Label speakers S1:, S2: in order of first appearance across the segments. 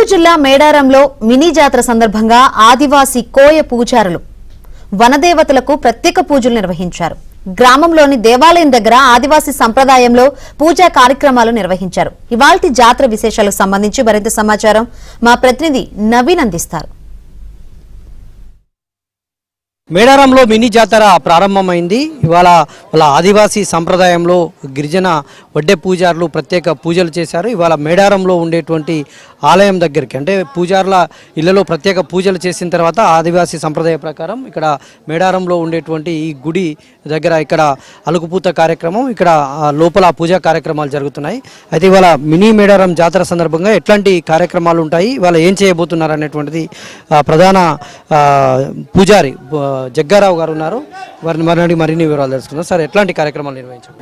S1: జిల్లా మేడారంలో మినీ జాతర సందర్భంగా ఆదివాసీ కోయ పూజారులు వనదేవతలకు ప్రత్యేక పూజలు నిర్వహించారు. గ్రామంలోని దేవాలయం దగ్గర ఆదివాసీ సంప్రదాయంలో పూజా కార్యక్రమాలు నిర్వహించారు. ఇవాల్టి జాతర విశేషాలకు సంబంధించి మరింత సమాచారం మా ప్రతినిధి నవీన్ అందిస్తారు.
S2: మేడారంలో మినీ జాతర ప్రారంభమైంది. ఇవాళ వాళ్ళ ఆదివాసీ సంప్రదాయంలో గిరిజన వడ్డే పూజారులు ప్రత్యేక పూజలు చేశారు. ఇవాళ మేడారంలో ఉండేటువంటి ఆలయం దగ్గరికి అంటే పూజారుల ఇళ్లలో ప్రత్యేక పూజలు చేసిన తర్వాత ఆదివాసీ సంప్రదాయ ప్రకారం ఇక్కడ మేడారంలో ఉండేటువంటి ఈ గుడి దగ్గర ఇక్కడ అలుకుపూత కార్యక్రమం, ఇక్కడ లోపల పూజా కార్యక్రమాలు జరుగుతున్నాయి. అయితే ఇవాళ మినీ మేడారం జాతర సందర్భంగా ఎట్లాంటి కార్యక్రమాలు ఉంటాయి, ఇవాళ ఏం చేయబోతున్నారు అనేటువంటిది ప్రధాన పూజారి జగ్గారావు గారు ఉన్నారు. వారిని మరిన్ని వివరాలు తెలుసుకున్నారు. సార్, ఎట్లాంటి కార్యక్రమాలు నిర్వహించారు?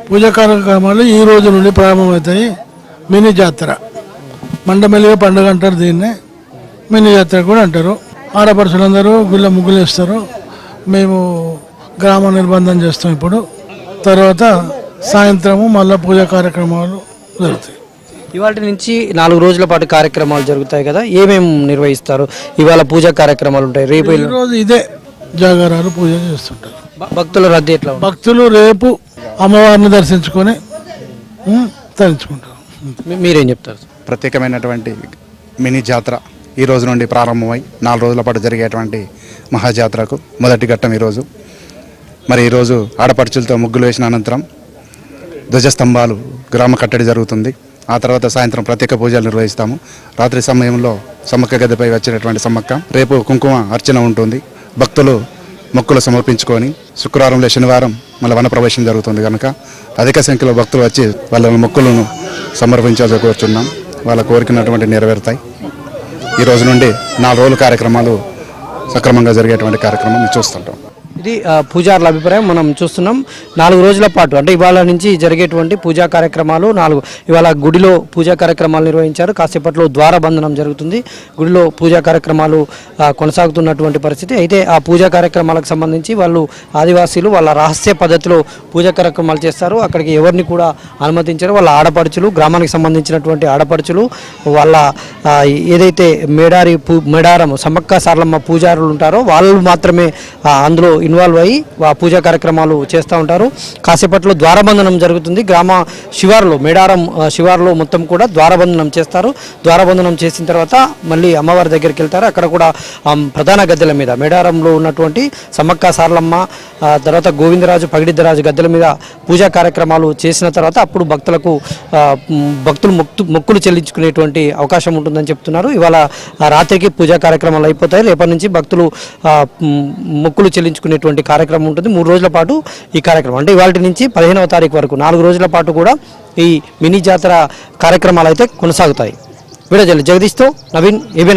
S3: పూజా కార్యక్రమాలు ఈ రోజు నుండి ప్రారంభమవుతాయి. మినీ జాతర మండమెల్లిగా పండుగ అంటారు, దీన్నే మినీ జాతర కూడా అంటారు. ఆడపడుచులందరూ గుళ్ళ ముగ్గులు వేస్తారు. మేము గ్రామ నిర్బంధం చేస్తాం. ఇప్పుడు తర్వాత సాయంత్రము మళ్ళీ పూజా కార్యక్రమాలు జరుగుతాయి.
S2: ఇవాళ నుంచి 4 రోజుల పాటు కార్యక్రమాలు జరుగుతాయి కదా, ఏమేమి నిర్వహిస్తారు? ఇవాళ పూజా కార్యక్రమాలు ఉంటాయి, రేపు
S3: రోజు ఇదే జాగారాలు పూజ చేస్తుంటారు.
S2: భక్తుల రద్దీ ఎట్లా?
S3: భక్తులు రేపు అమ్మవారిని దర్శించుకొని తరించుకుంటారు.
S2: మీరేం చెప్తారు?
S4: ప్రత్యేకమైనటువంటి మినీ జాతర ఈ రోజు నుండి ప్రారంభమై 4 రోజుల పాటు జరిగేటువంటి మహాజాతరకు మొదటి ఘట్టం ఈరోజు. మరి ఈరోజు ఆడపడుచులతో ముగ్గులు వేసిన అనంతరం ధ్వజస్తంభాలు గ్రామ కట్టడి జరుగుతుంది. ఆ తర్వాత సాయంత్రం ప్రత్యేక పూజలు నిర్వహిస్తాము. రాత్రి సమయంలో సమ్మక్క గద్దెపై వచ్చినటువంటి సమ్మక్క, రేపు కుంకుమ అర్చన ఉంటుంది. భక్తులు మొక్కులు సమర్పించుకొని శుక్రవారం శనివారం మళ్ళీ వనప్రవేశం జరుగుతుంది కనుక అధిక సంఖ్యలో భక్తులు వచ్చి వాళ్ళ మొక్కులను సమర్పించాల్సి కోరుచున్నాం. వాళ్ళ కోరికనటువంటి నెరవేరుతాయి. ఈ రోజు నుండి 4 రోజుల కార్యక్రమాలు సక్రమంగా జరిగేటువంటి కార్యక్రమం చూస్తుంటాం.
S2: ఇది పూజారుల అభిప్రాయం. మనం చూస్తున్నాం 4 రోజుల పాటు అంటే ఇవాళ నుంచి జరిగేటువంటి పూజా కార్యక్రమాలు ఇవాళ గుడిలో పూజా కార్యక్రమాలు నిర్వహించారు. కాసేపట్లో ద్వారబంధనం జరుగుతుంది. గుడిలో పూజా కార్యక్రమాలు కొనసాగుతున్నటువంటి పరిస్థితి. అయితే ఆ పూజా కార్యక్రమాలకు సంబంధించి వాళ్ళు ఆదివాసీలు వాళ్ళ రహస్య పద్ధతిలో పూజా కార్యక్రమాలు చేస్తారు. అక్కడికి ఎవరిని కూడా అనుమతించారు. వాళ్ళ ఆడపడుచులు, గ్రామానికి సంబంధించినటువంటి ఆడపడుచులు, వాళ్ళ ఏదైతే మేడారం సమ్మక్క సారలమ్మ పూజారులు ఉంటారో వాళ్ళు మాత్రమే అందులో ఇన్వాల్వ్ అయ్యి పూజా కార్యక్రమాలు చేస్తూ ఉంటారు. కాసేపట్లో ద్వారబంధనం జరుగుతుంది. గ్రామ శివారులో మేడారం శివారులో మొత్తం కూడా ద్వారబంధనం చేస్తారు. ద్వారబంధనం చేసిన తర్వాత మళ్ళీ అమ్మవారి దగ్గరికి వెళ్తారు. అక్కడ కూడా ప్రధాన గద్దెల మీద మేడారంలో ఉన్నటువంటి సమ్మక్క సారలమ్మ, తర్వాత గోవిందరాజు, పగిడిద్దరాజు గద్దెల మీద పూజా కార్యక్రమాలు చేసిన తర్వాత అప్పుడు భక్తులు మొక్కులు చెల్లించుకునేటువంటి అవకాశం ఉంటుందని చెప్తున్నారు. ఇవాళ రాత్రికి పూజా కార్యక్రమాలు అయిపోతాయి. రేపటి నుంచి భక్తులు మొక్కులు చెల్లించుకునేటువంటి కార్యక్రమం ఉంటుంది. 3 రోజుల పాటు ఈ కార్యక్రమం అంటే ఇవాళ నుంచి 15వ తారీఖు వరకు 4 రోజుల పాటు కూడా ఈ మినీ జాతర కార్యక్రమాలు అయితే కొనసాగుతాయి. వీడియో జగదీష్తో నవీన్, ఏబీ.